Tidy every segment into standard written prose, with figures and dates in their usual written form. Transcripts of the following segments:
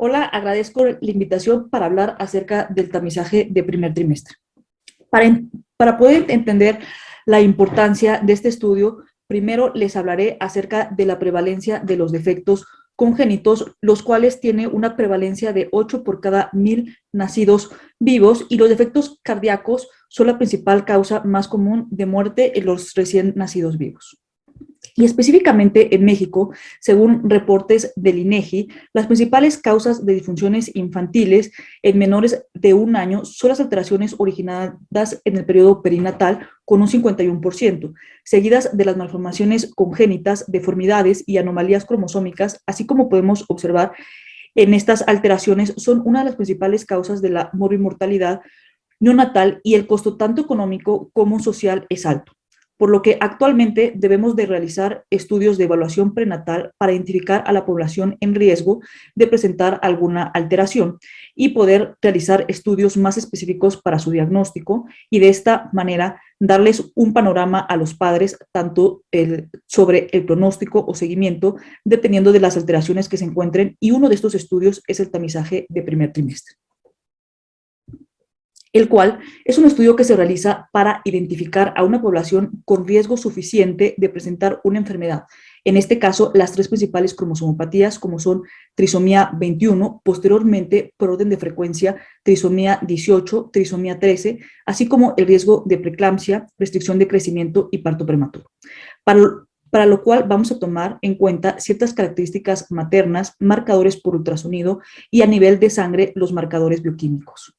Hola, agradezco la invitación para hablar acerca del tamizaje de primer trimestre. Para poder entender la importancia de este estudio, primero les hablaré acerca de la prevalencia de los defectos congénitos, los cuales tiene una prevalencia de 8 por cada 1000 nacidos vivos, y los defectos cardíacos son la principal causa más común de muerte en los recién nacidos vivos. Y específicamente en México, según reportes del INEGI, las principales causas de disfunciones infantiles en menores de 1 año son las alteraciones originadas en el periodo perinatal, con un 51%, seguidas de las malformaciones congénitas, deformidades y anomalías cromosómicas, así como podemos observar en estas alteraciones son una de las principales causas de la morbimortalidad neonatal, y el costo tanto económico como social es alto, por lo que actualmente debemos de realizar estudios de evaluación prenatal para identificar a la población en riesgo de presentar alguna alteración y poder realizar estudios más específicos para su diagnóstico, y de esta manera darles un panorama a los padres tanto sobre el pronóstico o seguimiento dependiendo de las alteraciones que se encuentren, y uno de estos estudios es el tamizaje de primer trimestre, el cual es un estudio que se realiza para identificar a una población con riesgo suficiente de presentar una enfermedad. En este caso, las tres principales cromosomopatías, como son trisomía 21, posteriormente, por orden de frecuencia, trisomía 18, trisomía 13, así como el riesgo de preeclampsia, restricción de crecimiento y parto prematuro. Para lo cual vamos a tomar en cuenta ciertas características maternas, marcadores por ultrasonido y a nivel de sangre los marcadores bioquímicos.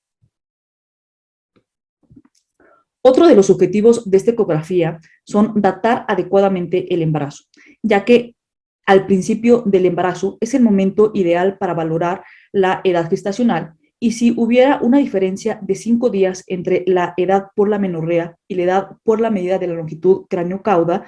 Otro de los objetivos de esta ecografía son datar adecuadamente el embarazo, ya que al principio del embarazo es el momento ideal para valorar la edad gestacional, y si hubiera una diferencia de 5 días entre la edad por la menorrea y la edad por la medida de la longitud cráneo-cauda,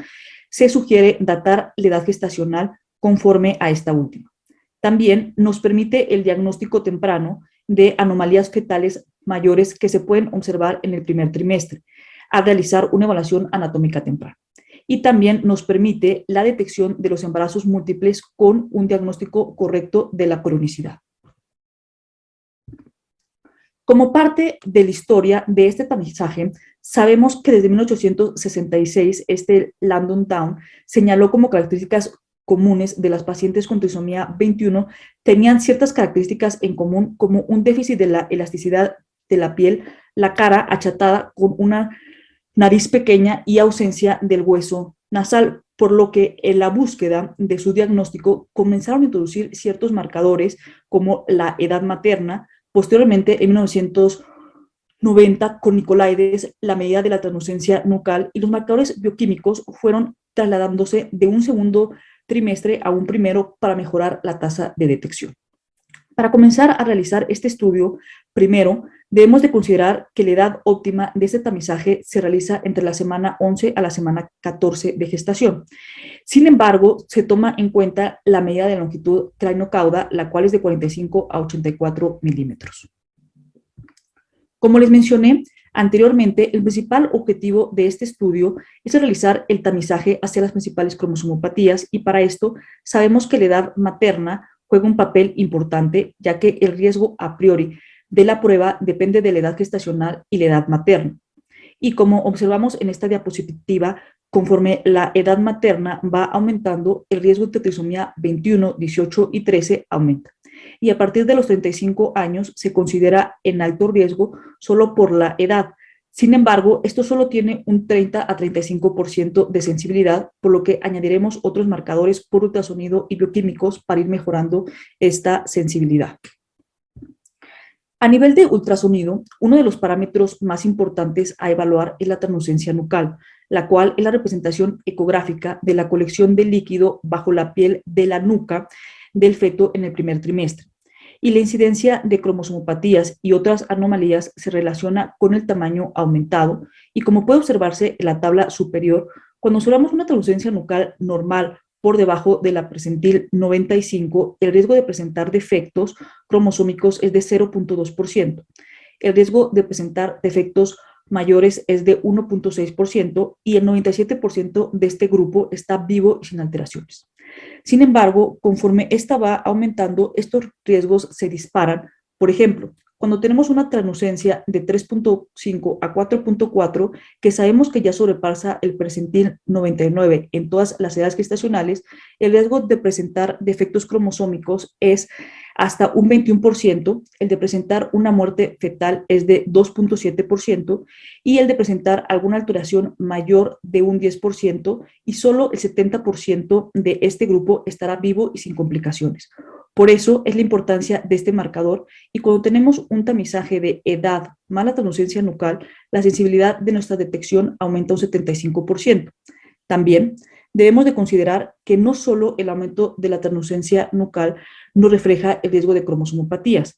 se sugiere datar la edad gestacional conforme a esta última. También nos permite el diagnóstico temprano de anomalías fetales mayores que se pueden observar en el primer trimestre, a realizar una evaluación anatómica temprana. Y también nos permite la detección de los embarazos múltiples con un diagnóstico correcto de la cronicidad. Como parte de la historia de este tamizaje, sabemos que desde 1866 Landon Down señaló como características comunes de las pacientes con trisomía 21 tenían ciertas características en común, como un déficit de la elasticidad de la piel, la cara achatada con una nariz pequeña y ausencia del hueso nasal, por lo que en la búsqueda de su diagnóstico comenzaron a introducir ciertos marcadores como la edad materna. Posteriormente, en 1990, con Nicolaides, la medida de la translucencia nucal y los marcadores bioquímicos fueron trasladándose de un segundo trimestre a un primero para mejorar la tasa de detección. Para comenzar a realizar este estudio, primero debemos de considerar que la edad óptima de este tamizaje se realiza entre la semana 11 a la semana 14 de gestación. Sin embargo, se toma en cuenta la medida de longitud cráneo-cauda, la cual es de 45 a 84 milímetros. Como les mencioné anteriormente, el principal objetivo de este estudio es realizar el tamizaje hacia las principales cromosomopatías, y para esto sabemos que la edad materna juega un papel importante, ya que el riesgo a priori de la prueba depende de la edad gestacional y la edad materna. Y como observamos en esta diapositiva, conforme la edad materna va aumentando, el riesgo de trisomía 21, 18 y 13 aumenta. Y a partir de los 35 años se considera en alto riesgo solo por la edad. Sin embargo, esto solo tiene un 30 a 35% de sensibilidad, por lo que añadiremos otros marcadores por ultrasonido y bioquímicos para ir mejorando esta sensibilidad. A nivel de ultrasonido, uno de los parámetros más importantes a evaluar es la translucencia nucal, la cual es la representación ecográfica de la colección de líquido bajo la piel de la nuca del feto en el primer trimestre. Y la incidencia de cromosomopatías y otras anomalías se relaciona con el tamaño aumentado, y como puede observarse en la tabla superior, cuando observamos una translucencia nucal normal por debajo de la percentil 95, el riesgo de presentar defectos cromosómicos es de 0.2%. El riesgo de presentar defectos mayores es de 1.6% y el 97% de este grupo está vivo y sin alteraciones. Sin embargo, conforme esta va aumentando, estos riesgos se disparan. Por ejemplo, cuando tenemos una translucencia de 3.5 a 4.4, que sabemos que ya sobrepasa el percentil 99 en todas las edades gestacionales, el riesgo de presentar defectos cromosómicos es hasta un 21%, el de presentar una muerte fetal es de 2.7% y el de presentar alguna alteración mayor de un 10% y solo el 70% de este grupo estará vivo y sin complicaciones. Por eso es la importancia de este marcador y cuando tenemos un tamizaje de edad, mala translucencia nucal, la sensibilidad de nuestra detección aumenta un 75%. También debemos de considerar que no solo el aumento de la translucencia nucal nos refleja el riesgo de cromosomopatías,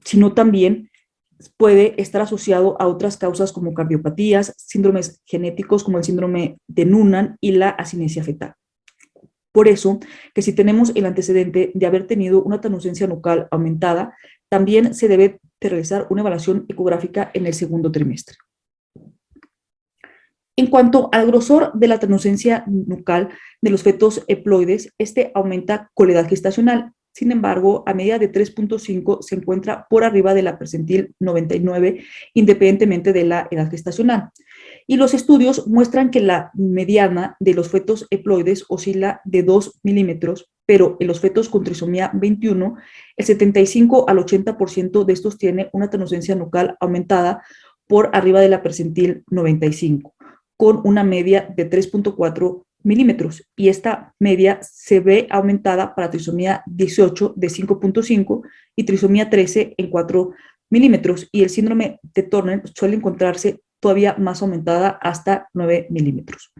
sino también puede estar asociado a otras causas como cardiopatías, síndromes genéticos como el síndrome de Noonan y la asinesia fetal. Por eso, que si tenemos el antecedente de haber tenido una translucencia nucal aumentada, también se debe de realizar una evaluación ecográfica en el segundo trimestre. En cuanto al grosor de la translucencia nucal de los fetos haploides, este aumenta con la edad gestacional. Sin embargo, a medida de 3.5 se encuentra por arriba de la percentil 99, independientemente de la edad gestacional. Y los estudios muestran que la mediana de los fetos haploides oscila de 2 milímetros, pero en los fetos con trisomía 21, el 75 al 80% de estos tiene una translucencia nucal aumentada por arriba de la percentil 95, con una media de 3.4 milímetros, y esta media se ve aumentada para trisomía 18 de 5.5 y trisomía 13 en 4 milímetros, y el síndrome de Turner suele encontrarse todavía más aumentada hasta 9 milímetros.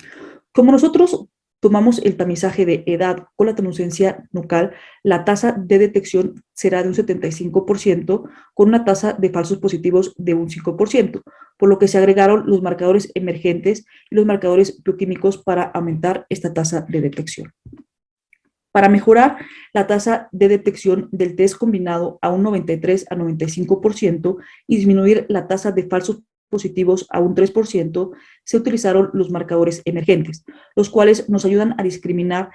Como nosotros tomamos el tamizaje de edad con la translucencia nucal, la tasa de detección será de un 75% con una tasa de falsos positivos de un 5%, por lo que se agregaron los marcadores emergentes y los marcadores bioquímicos para aumentar esta tasa de detección. Para mejorar la tasa de detección del test combinado a un 93 a 95% y disminuir la tasa de falsos positivos a un 3%, se utilizaron los marcadores emergentes, los cuales nos ayudan a discriminar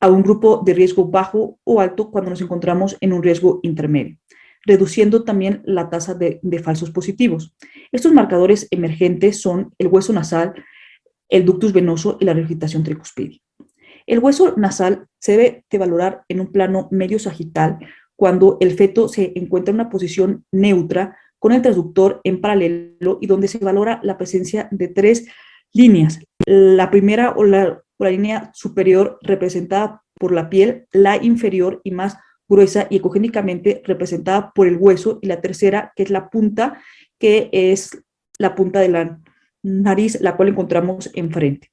a un grupo de riesgo bajo o alto cuando nos encontramos en un riesgo intermedio, reduciendo también la tasa de falsos positivos. Estos marcadores emergentes son el hueso nasal, el ductus venoso y la regurgitación tricuspidia. El hueso nasal se debe de valorar en un plano medio sagital cuando el feto se encuentra en una posición neutra con el transductor en paralelo y donde se valora la presencia de 3 líneas. La primera o la línea superior representada por la piel, la inferior y más gruesa y ecogénicamente representada por el hueso, y la tercera, que es la punta, que es la punta de la nariz, la cual encontramos enfrente.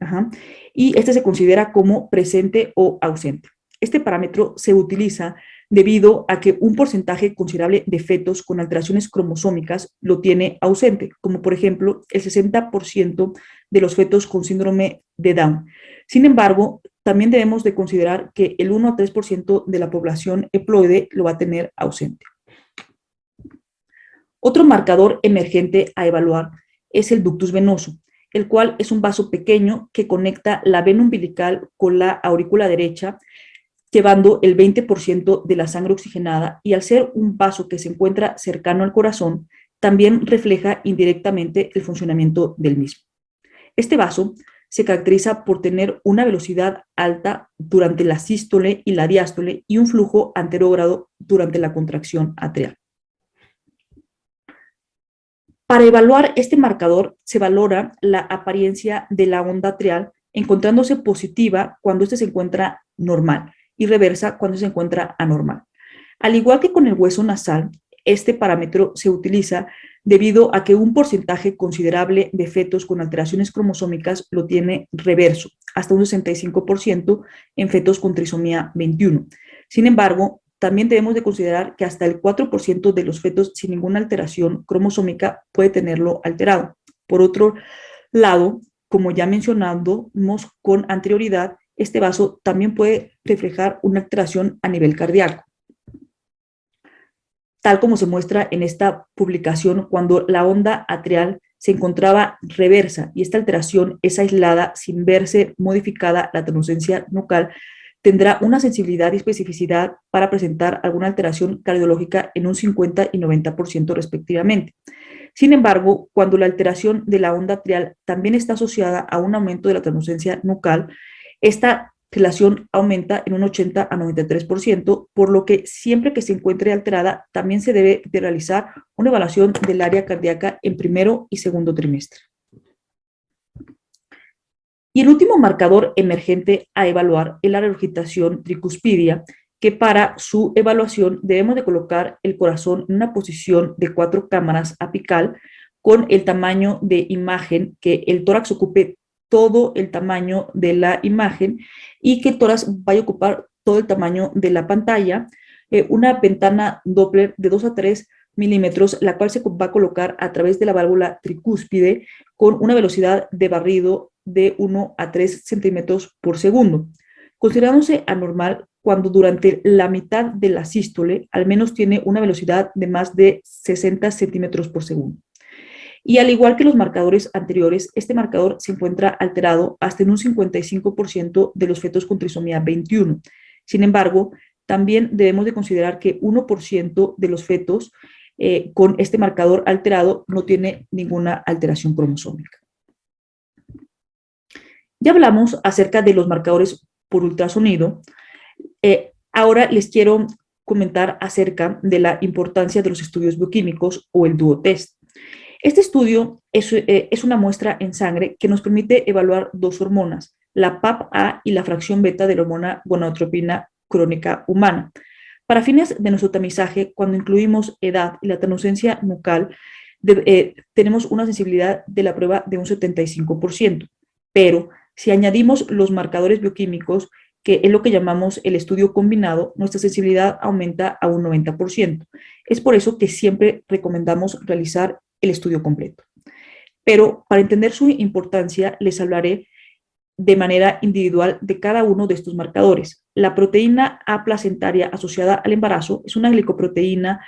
Ajá. Y este se considera como presente o ausente. Este parámetro se utiliza debido a que un porcentaje considerable de fetos con alteraciones cromosómicas lo tiene ausente, como por ejemplo el 60% de los fetos con síndrome de Down. Sin embargo, también debemos de considerar que el 1 a 3% de la población haploide lo va a tener ausente. Otro marcador emergente a evaluar es el ductus venoso, el cual es un vaso pequeño que conecta la vena umbilical con la aurícula derecha, llevando el 20% de la sangre oxigenada, y al ser un vaso que se encuentra cercano al corazón, también refleja indirectamente el funcionamiento del mismo. Este vaso se caracteriza por tener una velocidad alta durante la sístole y la diástole y un flujo anterógrado durante la contracción atrial. Para evaluar este marcador se valora la apariencia de la onda atrial, encontrándose positiva cuando éste se encuentra normal y reversa cuando se encuentra anormal. Al igual que con el hueso nasal, este parámetro se utiliza debido a que un porcentaje considerable de fetos con alteraciones cromosómicas lo tiene reverso, hasta un 65% en fetos con trisomía 21. Sin embargo, también debemos de considerar que hasta el 4% de los fetos sin ninguna alteración cromosómica puede tenerlo alterado. Por otro lado, como ya mencionamos con anterioridad, este vaso también puede reflejar una alteración a nivel cardíaco. tal como se muestra en esta publicación cuando la onda atrial se encontraba reversa y esta alteración es aislada sin verse modificada la translucencia nucal, tendrá una sensibilidad y especificidad para presentar alguna alteración cardiológica en un 50 y 90% respectivamente. Sin embargo, cuando la alteración de la onda atrial también está asociada a un aumento de la translucencia nucal, esta relación aumenta en un 80 a 93%, por lo que siempre que se encuentre alterada, también se debe de realizar una evaluación del área cardíaca en primero y segundo trimestre. Y el último marcador emergente a evaluar es la regurgitación tricuspidia, que para su evaluación debemos de colocar el corazón en una posición de 4 cámaras apical con el tamaño de imagen, que el tórax ocupe todo el tamaño de la imagen y que el tórax vaya a ocupar todo el tamaño de la pantalla, una ventana Doppler de 2 a 3 milímetros, la cual se va a colocar a través de la válvula tricúspide con una velocidad de barrido de 1 a 3 centímetros por segundo, considerándose anormal cuando durante la mitad de la sístole al menos tiene una velocidad de más de 60 centímetros por segundo. Y al igual que los marcadores anteriores, este marcador se encuentra alterado hasta en un 55% de los fetos con trisomía 21. Sin embargo, también debemos de considerar que 1% de los fetos con este marcador alterado no tiene ninguna alteración cromosómica. Ya hablamos acerca de los marcadores por ultrasonido. Ahora les quiero comentar acerca de la importancia de los estudios bioquímicos o el duotest. Este estudio es una muestra en sangre que nos permite evaluar dos hormonas, la PAP-A y la fracción beta de la hormona gonadotropina crónica humana. Para fines de nuestro tamizaje, cuando incluimos edad y la translucencia nucal, tenemos una sensibilidad de la prueba de un 75%, pero si añadimos los marcadores bioquímicos, que es lo que llamamos el estudio combinado, nuestra sensibilidad aumenta a un 90%. Es por eso que siempre recomendamos realizar el estudio completo. Pero para entender su importancia, les hablaré de manera individual de cada uno de estos marcadores. La proteína A placentaria asociada al embarazo es una glicoproteína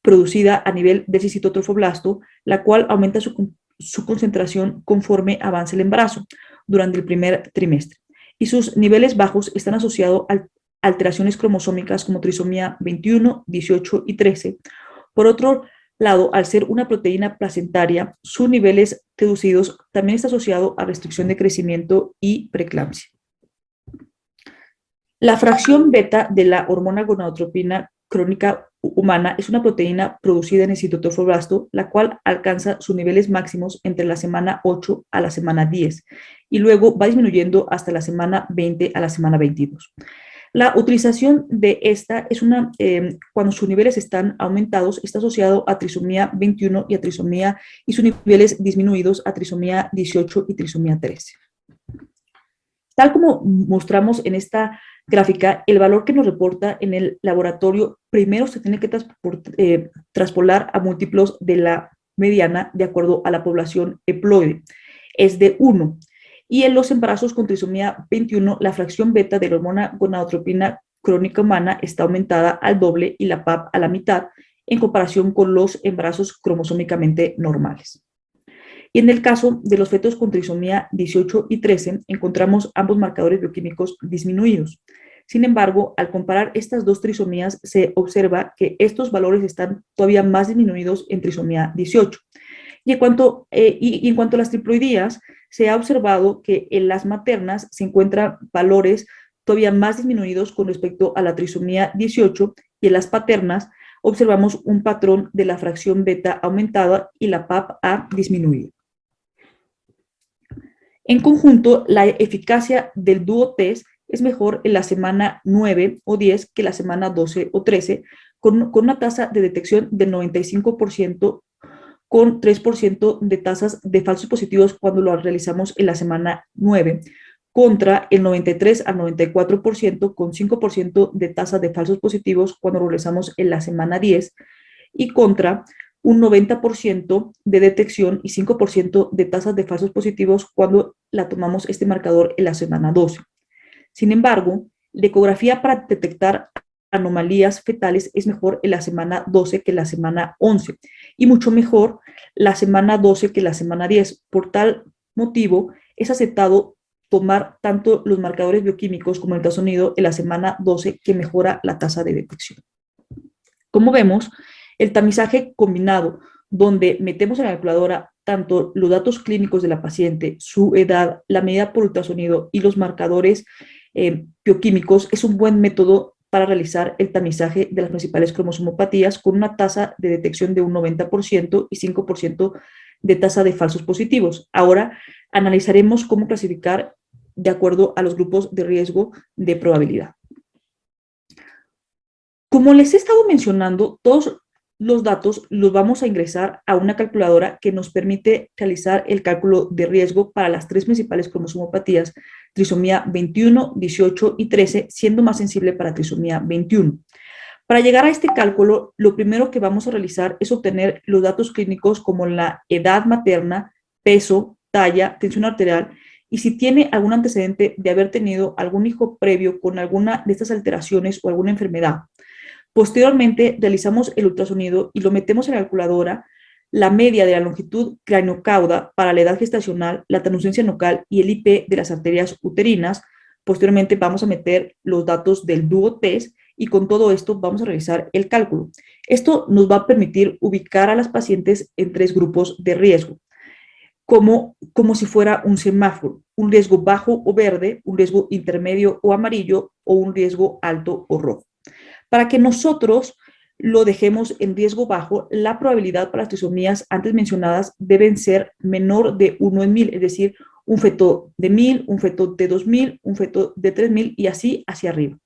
producida a nivel del citotrofoblasto, la cual aumenta su concentración conforme avanza el embarazo durante el primer trimestre. Y sus niveles bajos están asociados a alteraciones cromosómicas como trisomía 21, 18 y 13. Por otro lado, al ser una proteína placentaria, sus niveles reducidos también está asociado a restricción de crecimiento y preeclampsia. La fracción beta de la hormona gonadotropina crónica humana es una proteína producida en el citotrofoblasto, la cual alcanza sus niveles máximos entre la semana 8 a la semana 10 y luego va disminuyendo hasta la semana 20 a la semana 22. La utilización de esta es cuando sus niveles están aumentados, está asociado a trisomía 21 y sus niveles disminuidos a trisomía 18 y trisomía 13. Tal como mostramos en esta gráfica, el valor que nos reporta en el laboratorio primero se tiene que traspolar a múltiplos de la mediana de acuerdo a la población haploide. Es de 1. Y en los embarazos con trisomía 21, la fracción beta de la hormona gonadotropina crónica humana está aumentada al doble y la PAP a la mitad en comparación con los embarazos cromosómicamente normales. Y en el caso de los fetos con trisomía 18 y 13, encontramos ambos marcadores bioquímicos disminuidos. Sin embargo, al comparar estas dos trisomías, se observa que estos valores están todavía más disminuidos en trisomía 18. Y en cuanto a las triploidías, se ha observado que en las maternas se encuentran valores todavía más disminuidos con respecto a la trisomía 18 y en las paternas observamos un patrón de la fracción beta aumentada y la PAP-A disminuida. En conjunto, la eficacia del duotest es mejor en la semana 9 o 10 que la semana 12 o 13, con una tasa de detección del 95%, con 3% de tasas de falsos positivos cuando lo realizamos en la semana 9, contra el 93 al 94% con 5% de tasa de falsos positivos cuando lo realizamos en la semana 10 y contra un 90% de detección y 5% de tasas de falsos positivos cuando la tomamos este marcador en la semana 12. Sin embargo, la ecografía para detectar anomalías fetales es mejor en la semana 12 que la semana 11 y mucho mejor la semana 12 que la semana 10. Por tal motivo, es aceptado tomar tanto los marcadores bioquímicos como el ultrasonido en la semana 12 que mejora la tasa de detección. Como vemos, el tamizaje combinado, donde metemos en la calculadora tanto los datos clínicos de la paciente, su edad, la medida por ultrasonido y los marcadores bioquímicos, es un buen método para realizar el tamizaje de las principales cromosomopatías con una tasa de detección de un 90% y 5% de tasa de falsos positivos. Ahora analizaremos cómo clasificar de acuerdo a los grupos de riesgo de probabilidad. Como les he estado mencionando, todos los datos los vamos a ingresar a una calculadora que nos permite realizar el cálculo de riesgo para las tres principales cromosomopatías, trisomía 21, 18 y 13, siendo más sensible para trisomía 21. Para llegar a este cálculo, lo primero que vamos a realizar es obtener los datos clínicos como la edad materna, peso, talla, tensión arterial, y si tiene algún antecedente de haber tenido algún hijo previo con alguna de estas alteraciones o alguna enfermedad. Posteriormente, realizamos el ultrasonido y lo metemos en la calculadora, la media de la longitud craneocauda para la edad gestacional, la translucencia nucal y el IP de las arterias uterinas. Posteriormente vamos a meter los datos del dúo test y con todo esto vamos a realizar el cálculo. Esto nos va a permitir ubicar a las pacientes en tres grupos de riesgo, como si fuera un semáforo, un riesgo bajo o verde, un riesgo intermedio o amarillo o un riesgo alto o rojo. Para que nosotros lo dejemos en riesgo bajo, la probabilidad para las trisomías antes mencionadas deben ser menor de 1 en 1000, es decir, un feto de 1000, un feto de 2000, un feto de 3000 y así hacia arriba.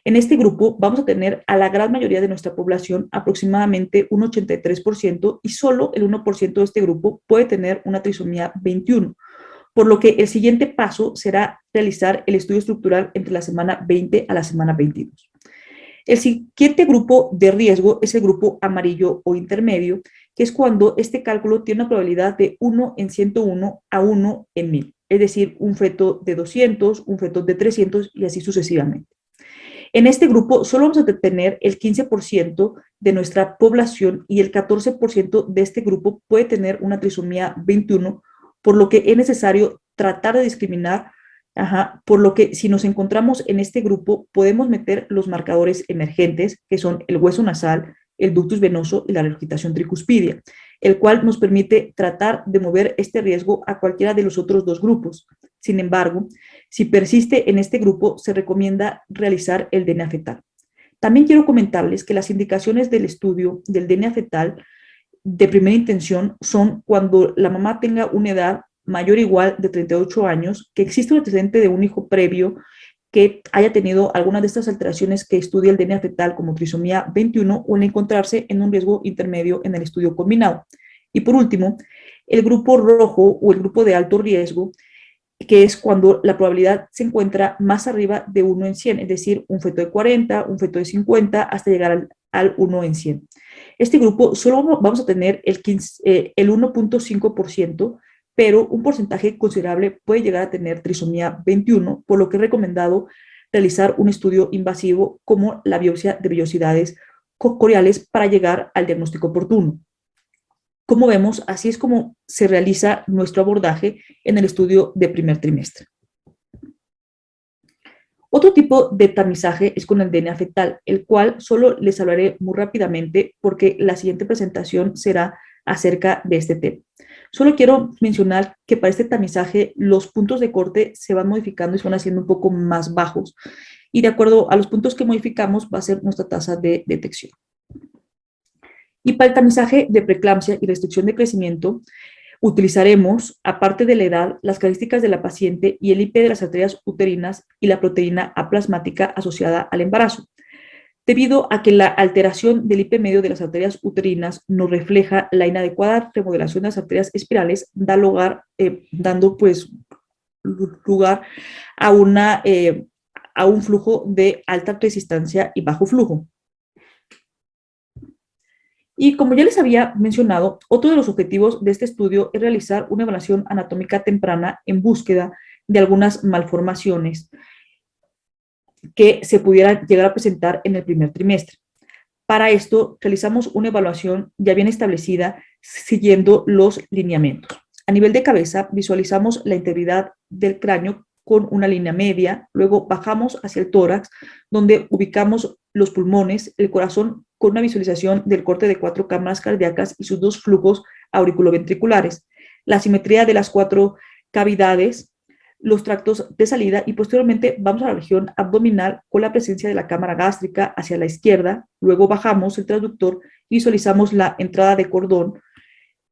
En este grupo vamos a tener a la gran mayoría de nuestra población, aproximadamente un 83%, y solo el 1% de este grupo puede tener una trisomía 21, por lo que el siguiente paso será realizar el estudio estructural entre la semana 20 a la semana 22. El siguiente grupo de riesgo es el grupo amarillo o intermedio, que es cuando este cálculo tiene una probabilidad de 1 en 101 a 1 en 1000, es decir, un feto de 200, un feto de 300 y así sucesivamente. En este grupo solo vamos a tener el 15% de nuestra población y el 14% de este grupo puede tener una trisomía 21, por lo que es necesario tratar de discriminar. Por lo que si nos encontramos en este grupo, podemos meter los marcadores emergentes, que son el hueso nasal, el ductus venoso y la regurgitación tricuspidia, el cual nos permite tratar de mover este riesgo a cualquiera de los otros dos grupos. Sin embargo, si persiste en este grupo, se recomienda realizar el DNA fetal. También quiero comentarles que las indicaciones del estudio del DNA fetal de primera intención son cuando la mamá tenga una edad mayor o igual de 38 años, que existe un antecedente de un hijo previo que haya tenido alguna de estas alteraciones que estudia el DNA fetal como trisomía 21 o en encontrarse en un riesgo intermedio en el estudio combinado. Y por último, el grupo rojo o el grupo de alto riesgo, que es cuando la probabilidad se encuentra más arriba de 1 en 100, es decir, un feto de 40, un feto de 50, hasta llegar al 1 en 100. Este grupo solo vamos a tener el 1.5%, pero un porcentaje considerable puede llegar a tener trisomía 21, por lo que es recomendado realizar un estudio invasivo como la biopsia de vellosidades cocoriales para llegar al diagnóstico oportuno. Como vemos, así es como se realiza nuestro abordaje en el estudio de primer trimestre. Otro tipo de tamizaje es con el DNA fetal, el cual solo les hablaré muy rápidamente porque la siguiente presentación será acerca de este tema. Solo quiero mencionar que para este tamizaje los puntos de corte se van modificando y se van haciendo un poco más bajos y de acuerdo a los puntos que modificamos va a ser nuestra tasa de detección. Y para el tamizaje de preeclampsia y restricción de crecimiento, utilizaremos, aparte de la edad, las características de la paciente y el IP de las arterias uterinas y la proteína aplasmática asociada al embarazo. Debido a que la alteración del IP medio de las arterias uterinas nos refleja la inadecuada remodelación de las arterias espirales, dando pues lugar a un flujo de alta resistencia y bajo flujo. Y como ya les había mencionado, otro de los objetivos de este estudio es realizar una evaluación anatómica temprana en búsqueda de algunas malformaciones que se pudieran llegar a presentar en el primer trimestre. Para esto, realizamos una evaluación ya bien establecida siguiendo los lineamientos. A nivel de cabeza, visualizamos la integridad del cráneo con una línea media, luego bajamos hacia el tórax, donde ubicamos los pulmones, el corazón con una visualización del corte de 4 cámaras cardíacas y sus 2 flujos auriculoventriculares, la simetría de las 4 cavidades, los tractos de salida y posteriormente vamos a la región abdominal con la presencia de la cámara gástrica hacia la izquierda, luego bajamos el transductor y visualizamos la entrada de cordón,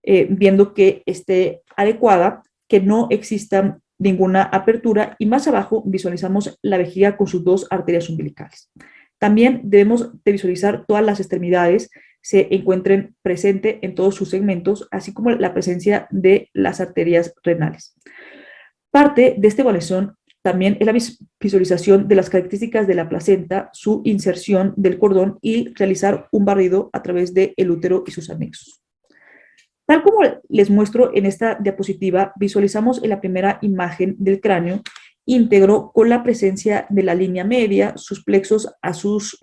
viendo que esté adecuada, que no exista ninguna apertura y más abajo visualizamos la vejiga con sus 2 arterias umbilicales. También debemos de visualizar todas las extremidades se encuentren presentes en todos sus segmentos, así como la presencia de las arterias renales. Parte de esta evaluación también es la visualización de las características de la placenta, su inserción del cordón y realizar un barrido a través del útero y sus anexos. Tal como les muestro en esta diapositiva, visualizamos en la primera imagen del cráneo íntegro con la presencia de la línea media, sus plexos a sus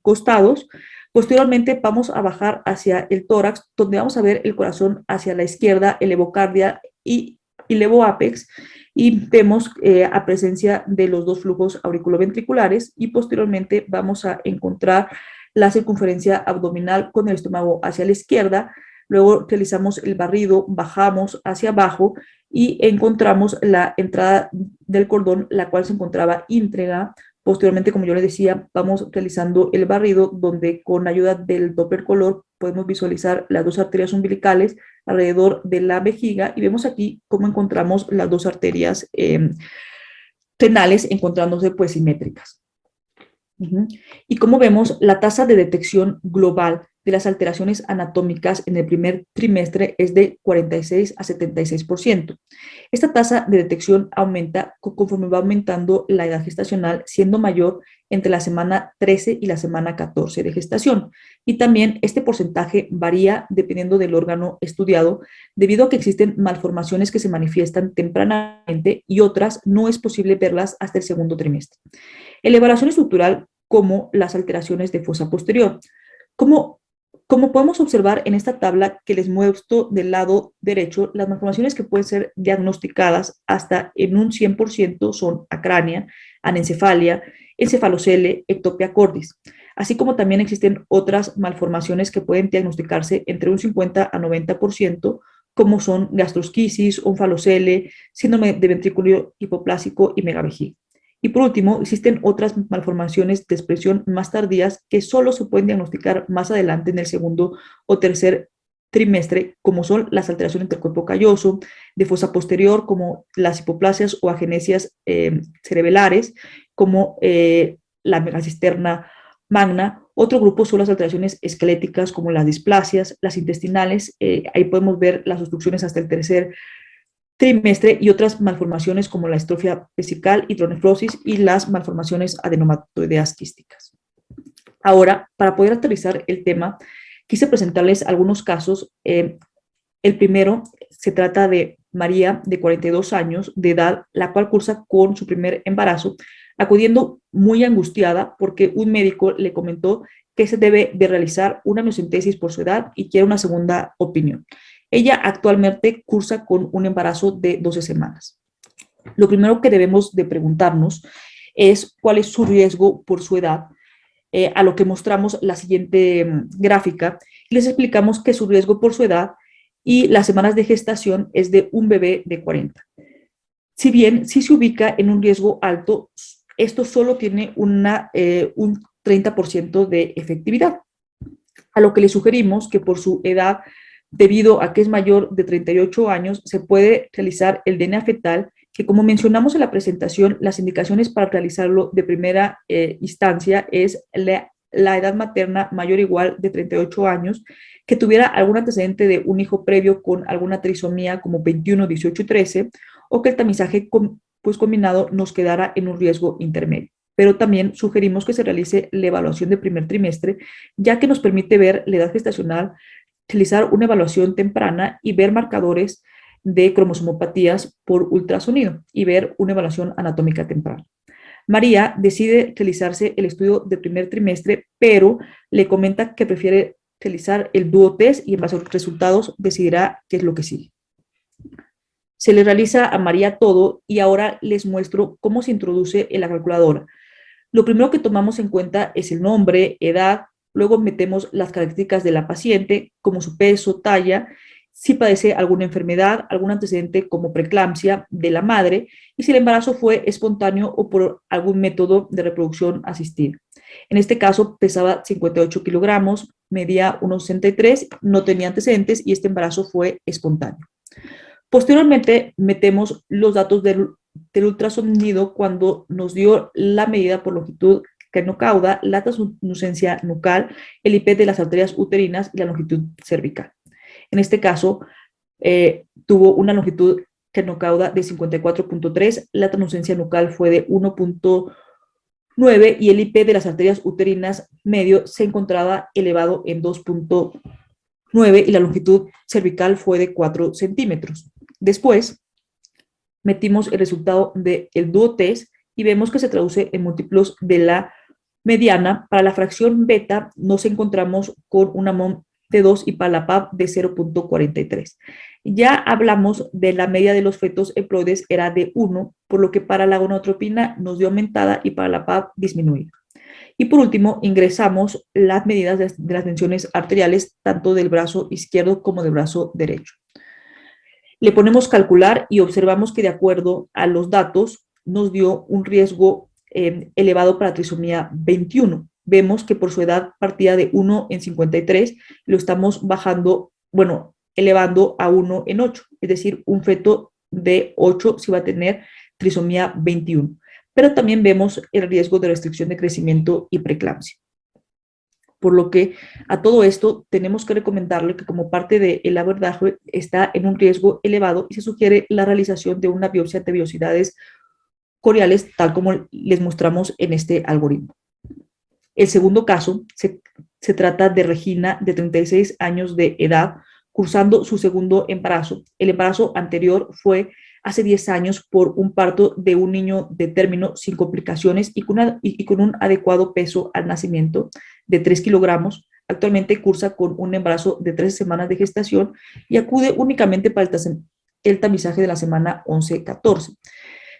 costados. Posteriormente vamos a bajar hacia el tórax, donde vamos a ver el corazón hacia la izquierda, el levocardia y levoapex, y vemos a presencia de los 2 flujos auriculoventriculares y posteriormente vamos a encontrar la circunferencia abdominal con el estómago hacia la izquierda. Luego realizamos el barrido, bajamos hacia abajo y encontramos la entrada del cordón, la cual se encontraba íntegra. Posteriormente, como yo les decía, vamos realizando el barrido, donde con ayuda del Doppler color podemos visualizar las 2 arterias umbilicales alrededor de la vejiga y vemos aquí cómo encontramos las 2 arterias renales encontrándose pues simétricas. Y como vemos, la tasa de detección global de las alteraciones anatómicas en el primer trimestre es de 46 a 76%. Esta tasa de detección aumenta conforme va aumentando la edad gestacional, siendo mayor entre la semana 13 y la semana 14 de gestación. Y también este porcentaje varía dependiendo del órgano estudiado, debido a que existen malformaciones que se manifiestan tempranamente y otras no es posible verlas hasta el segundo trimestre. En la evaluación estructural, como las alteraciones de fosa posterior. Como podemos observar en esta tabla que les muestro del lado derecho, las malformaciones que pueden ser diagnosticadas hasta en un 100% son acrania, anencefalia, encefalocele, ectopia cordis, así como también existen otras malformaciones que pueden diagnosticarse entre un 50 a 90%, como son gastrosquisis, onfalocele, síndrome de ventrículo hipoplásico y megavejiga. Y por último, existen otras malformaciones de expresión más tardías que solo se pueden diagnosticar más adelante en el segundo o tercer trimestre, como son las alteraciones del cuerpo calloso, de fosa posterior, como las hipoplasias o agenesias cerebelares, como la megacisterna magna. Otro grupo son las alteraciones esqueléticas, como las displasias, las intestinales. Ahí podemos ver las obstrucciones hasta el tercer trimestre y otras malformaciones como la estrofia vesical, hidronefrosis y las malformaciones adenomatoideas quísticas. Ahora, para poder aterrizar el tema, quise presentarles algunos casos. El primero se trata de María, de 42 años de edad, la cual cursa con su primer embarazo, acudiendo muy angustiada porque un médico le comentó que se debe de realizar una miocentesis por su edad y quiere una segunda opinión. Ella actualmente cursa con un embarazo de 12 semanas. Lo primero que debemos de preguntarnos es cuál es su riesgo por su edad, a lo que mostramos la siguiente gráfica y les explicamos que su riesgo por su edad y las semanas de gestación es de un bebé de 40. Si bien sí se ubica en un riesgo alto, esto solo tiene un 30% de efectividad, a lo que le sugerimos que por su edad, debido a que es mayor de 38 años, se puede realizar el DNA fetal, que como mencionamos en la presentación, las indicaciones para realizarlo de primera instancia es la edad materna mayor o igual de 38 años, que tuviera algún antecedente de un hijo previo con alguna trisomía como 21, 18 y 13, o que el tamizaje combinado nos quedara en un riesgo intermedio. Pero también sugerimos que se realice la evaluación de primer trimestre, ya que nos permite ver la edad gestacional, realizar una evaluación temprana y ver marcadores de cromosomopatías por ultrasonido y ver una evaluación anatómica temprana. María decide realizarse el estudio de primer trimestre, pero le comenta que prefiere realizar el dúo test y en base a los resultados decidirá qué es lo que sigue. Se le realiza a María todo y ahora les muestro cómo se introduce en la calculadora. Lo primero que tomamos en cuenta es el nombre, edad, luego metemos las características de la paciente, como su peso, talla, si padece alguna enfermedad, algún antecedente como preeclampsia de la madre y si el embarazo fue espontáneo o por algún método de reproducción asistida. En este caso pesaba 58 kilogramos, medía 1,63, no tenía antecedentes y este embarazo fue espontáneo. Posteriormente metemos los datos del ultrasonido cuando nos dio la medida por longitud cranio-cauda, la translucencia nucal, el IP de las arterias uterinas y la longitud cervical. En este caso, tuvo una longitud cranio-cauda de 54.3, la translucencia nucal fue de 1.9 y el IP de las arterias uterinas medio se encontraba elevado en 2.9 y la longitud cervical fue de 4 centímetros. Después, metimos el resultado del dúo test y vemos que se traduce en múltiplos de la mediana. Para la fracción beta nos encontramos con una MOM de 2 y para la PAP de 0.43. Ya hablamos de la media de los fetos haploides era de 1, por lo que para la gonadotropina nos dio aumentada y para la PAP disminuida. Y por último, ingresamos las medidas de las tensiones arteriales tanto del brazo izquierdo como del brazo derecho. Le ponemos calcular y observamos que de acuerdo a los datos nos dio un riesgo elevado para trisomía 21. Vemos que por su edad partida de 1 en 53, lo estamos bajando, bueno, elevando a 1 en 8, es decir, un feto de 8 sí va a tener trisomía 21. Pero también vemos el riesgo de restricción de crecimiento y preeclampsia. Por lo que a todo esto tenemos que recomendarle que como parte del abordaje está en un riesgo elevado y se sugiere la realización de una biopsia de vellosidades coriales, tal como les mostramos en este algoritmo. El segundo caso se trata de Regina, de 36 años de edad, cursando su segundo embarazo. El embarazo anterior fue hace 10 años por un parto de un niño de término sin complicaciones y con un adecuado peso al nacimiento de 3 kilogramos. Actualmente cursa con un embarazo de 13 semanas de gestación y acude únicamente para el tamizaje de la semana 11-14.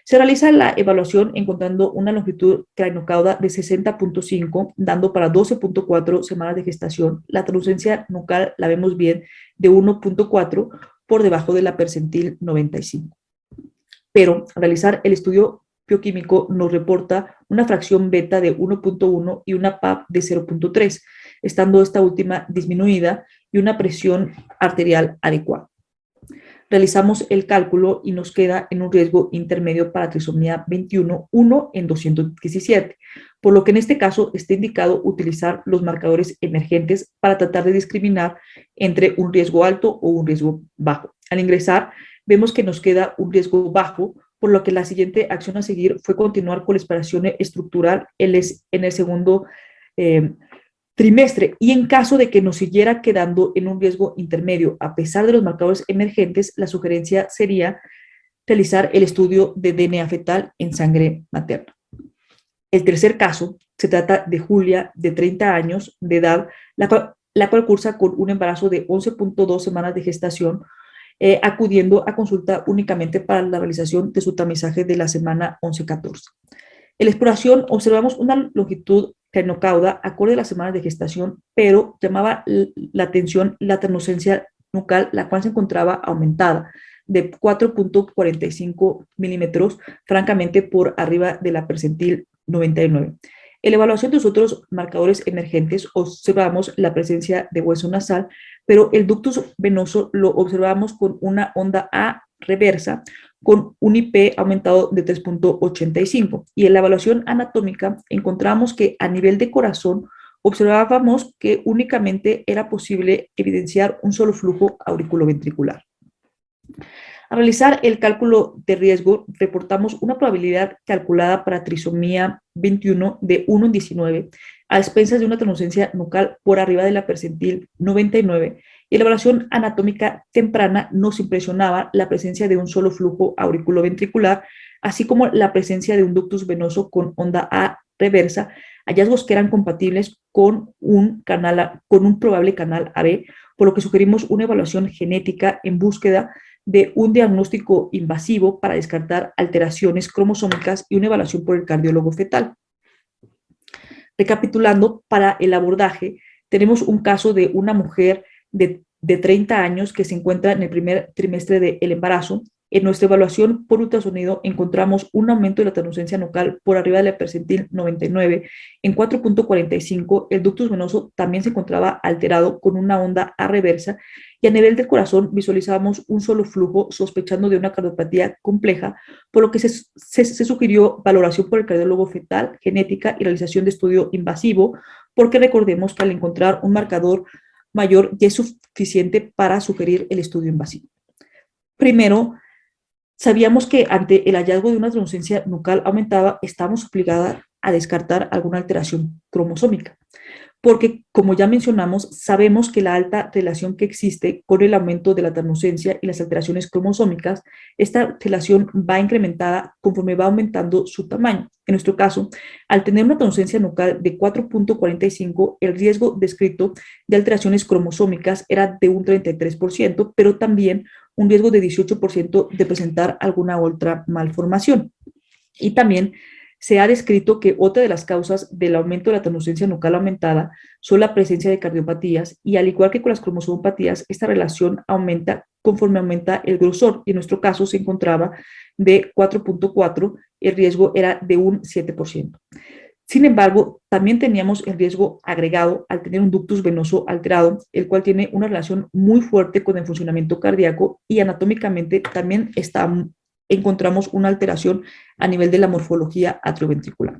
Se realiza la evaluación encontrando una longitud cranio-cauda de 60.5, dando para 12.4 semanas de gestación. La translucencia nucal la vemos bien de 1.4 por debajo de la percentil 95. Pero al realizar el estudio bioquímico nos reporta una fracción beta de 1.1 y una PAP de 0.3, estando esta última disminuida y una presión arterial adecuada. Realizamos el cálculo y nos queda en un riesgo intermedio para trisomía 21, 1 en 217, por lo que en este caso está indicado utilizar los marcadores emergentes para tratar de discriminar entre un riesgo alto o un riesgo bajo. Al ingresar, vemos que nos queda un riesgo bajo, por lo que la siguiente acción a seguir fue continuar con la exploración estructural en el segundo trimestre y en caso de que nos siguiera quedando en un riesgo intermedio a pesar de los marcadores emergentes, la sugerencia sería realizar el estudio de DNA fetal en sangre materna. El tercer caso se trata de Julia, de 30 años de edad, la cual cursa con un embarazo de 11.2 semanas de gestación, acudiendo a consulta únicamente para la realización de su tamizaje de la semana 11-14. En la exploración observamos una longitud cranio-cauda acorde a las semanas de gestación, pero llamaba la atención la translucencia nucal, la cual se encontraba aumentada de 4.45 milímetros, francamente por arriba de la percentil 99. En la evaluación de los otros marcadores emergentes observamos la presencia de hueso nasal, pero el ductus venoso lo observamos con una onda A reversa, con un IP aumentado de 3.85. Y en la evaluación anatómica encontramos que a nivel de corazón observábamos que únicamente era posible evidenciar un solo flujo auriculoventricular. Al realizar el cálculo de riesgo, reportamos una probabilidad calculada para trisomía 21 de 1 en 19, a expensas de una translucencia nucal por arriba de la percentil 99 En la evaluación anatómica temprana nos impresionaba la presencia de un solo flujo auriculoventricular, así como la presencia de un ductus venoso con onda A reversa, hallazgos que eran compatibles con un probable canal AB, por lo que sugerimos una evaluación genética en búsqueda de un diagnóstico invasivo para descartar alteraciones cromosómicas y una evaluación por el cardiólogo fetal. Recapitulando, para el abordaje, tenemos un caso de una mujer de 30 años que se encuentra en el primer trimestre del embarazo. En nuestra evaluación por ultrasonido encontramos un aumento de la tenucencia nucal por arriba de la percentil 99 en 4.45. El ductus venoso también se encontraba alterado con una onda A reversa y a nivel del corazón visualizábamos un solo flujo sospechando de una cardiopatía compleja, por lo que se sugirió valoración por el cardiólogo fetal, genética y realización de estudio invasivo, porque recordemos que al encontrar un marcador mayor ya es suficiente para sugerir el estudio invasivo. Primero, sabíamos que ante el hallazgo de una tenucencia nucal aumentada, estábamos obligadas a descartar alguna alteración cromosómica, porque, como ya mencionamos, sabemos que la alta relación que existe con el aumento de la tenucencia y las alteraciones cromosómicas, esta relación va incrementada conforme va aumentando su tamaño. En nuestro caso, al tener una tenucencia nucal de 4.45, el riesgo descrito de alteraciones cromosómicas era de un 33%, pero también un riesgo de 18% de presentar alguna otra malformación. Y también se ha descrito que otra de las causas del aumento de la tenucencia nucal aumentada son la presencia de cardiopatías y al igual que con las cromosomopatías, esta relación aumenta conforme aumenta el grosor y en nuestro caso se encontraba de 4.4, el riesgo era de un 7%. Sin embargo, también teníamos el riesgo agregado al tener un ductus venoso alterado, el cual tiene una relación muy fuerte con el funcionamiento cardíaco y anatómicamente también encontramos una alteración a nivel de la morfología atrioventricular.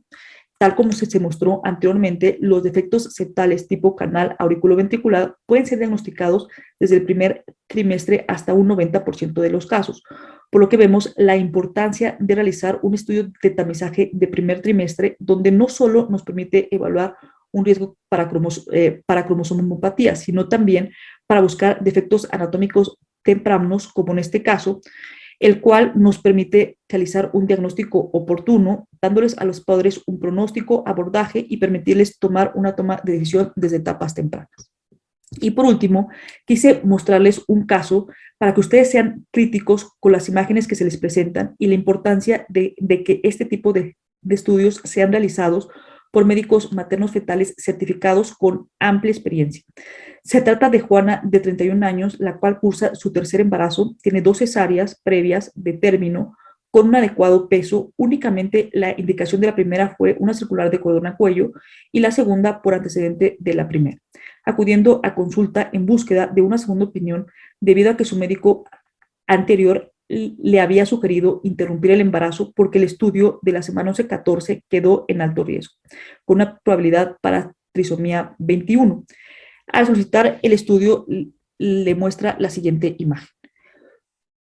Tal como se mostró anteriormente, los defectos septales tipo canal auriculoventricular pueden ser diagnosticados desde el primer trimestre hasta un 90% de los casos, por lo que vemos la importancia de realizar un estudio de tamizaje de primer trimestre donde no solo nos permite evaluar un riesgo para cromosomopatía, sino también para buscar defectos anatómicos tempranos, como en este caso, el cual nos permite realizar un diagnóstico oportuno, dándoles a los padres un pronóstico, abordaje y permitirles tomar una toma de decisión desde etapas tempranas. Y por último, quise mostrarles un caso para que ustedes sean críticos con las imágenes que se les presentan y la importancia de que este tipo de estudios sean realizados por médicos maternos fetales certificados con amplia experiencia. Se trata de Juana, de 31 años, la cual cursa su tercer embarazo, tiene 2 cesáreas previas de término, con un adecuado peso. Únicamente la indicación de la primera fue una circular de cordón a cuello y la segunda por antecedente de la primera, acudiendo a consulta en búsqueda de una segunda opinión debido a que su médico anterior le había sugerido interrumpir el embarazo porque el estudio de la semana 11-14 quedó en alto riesgo, con una probabilidad para trisomía 21. Al solicitar el estudio, le muestra la siguiente imagen.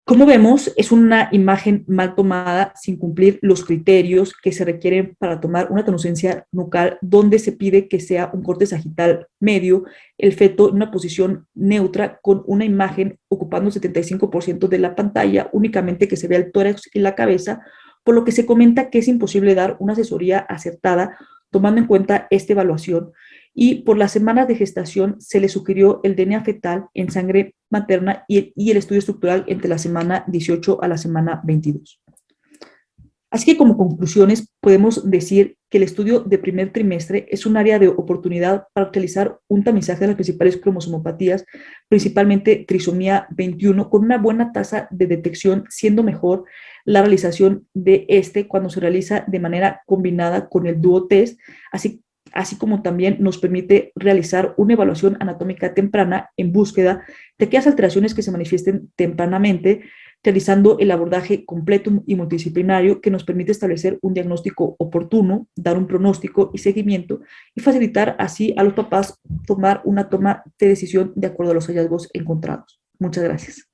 Como vemos, es una imagen mal tomada sin cumplir los criterios que se requieren para tomar una tenucencia nucal, donde se pide que sea un corte sagital medio, el feto en una posición neutra con una imagen ocupando el 75% de la pantalla, únicamente que se vea el tórax y la cabeza, por lo que se comenta que es imposible dar una asesoría acertada tomando en cuenta esta evaluación. Y por las semanas de gestación se le sugirió el DNA fetal en sangre materna y el estudio estructural entre la semana 18 a la semana 22. Así que como conclusiones podemos decir que el estudio de primer trimestre es un área de oportunidad para realizar un tamizaje de las principales cromosomopatías, principalmente trisomía 21, con una buena tasa de detección, siendo mejor la realización de cuando se realiza de manera combinada con el dúo test, así como también nos permite realizar una evaluación anatómica temprana en búsqueda de aquellas alteraciones que se manifiesten tempranamente, realizando el abordaje completo y multidisciplinario que nos permite establecer un diagnóstico oportuno, dar un pronóstico y seguimiento y facilitar así a los papás tomar una toma de decisión de acuerdo a los hallazgos encontrados. Muchas gracias.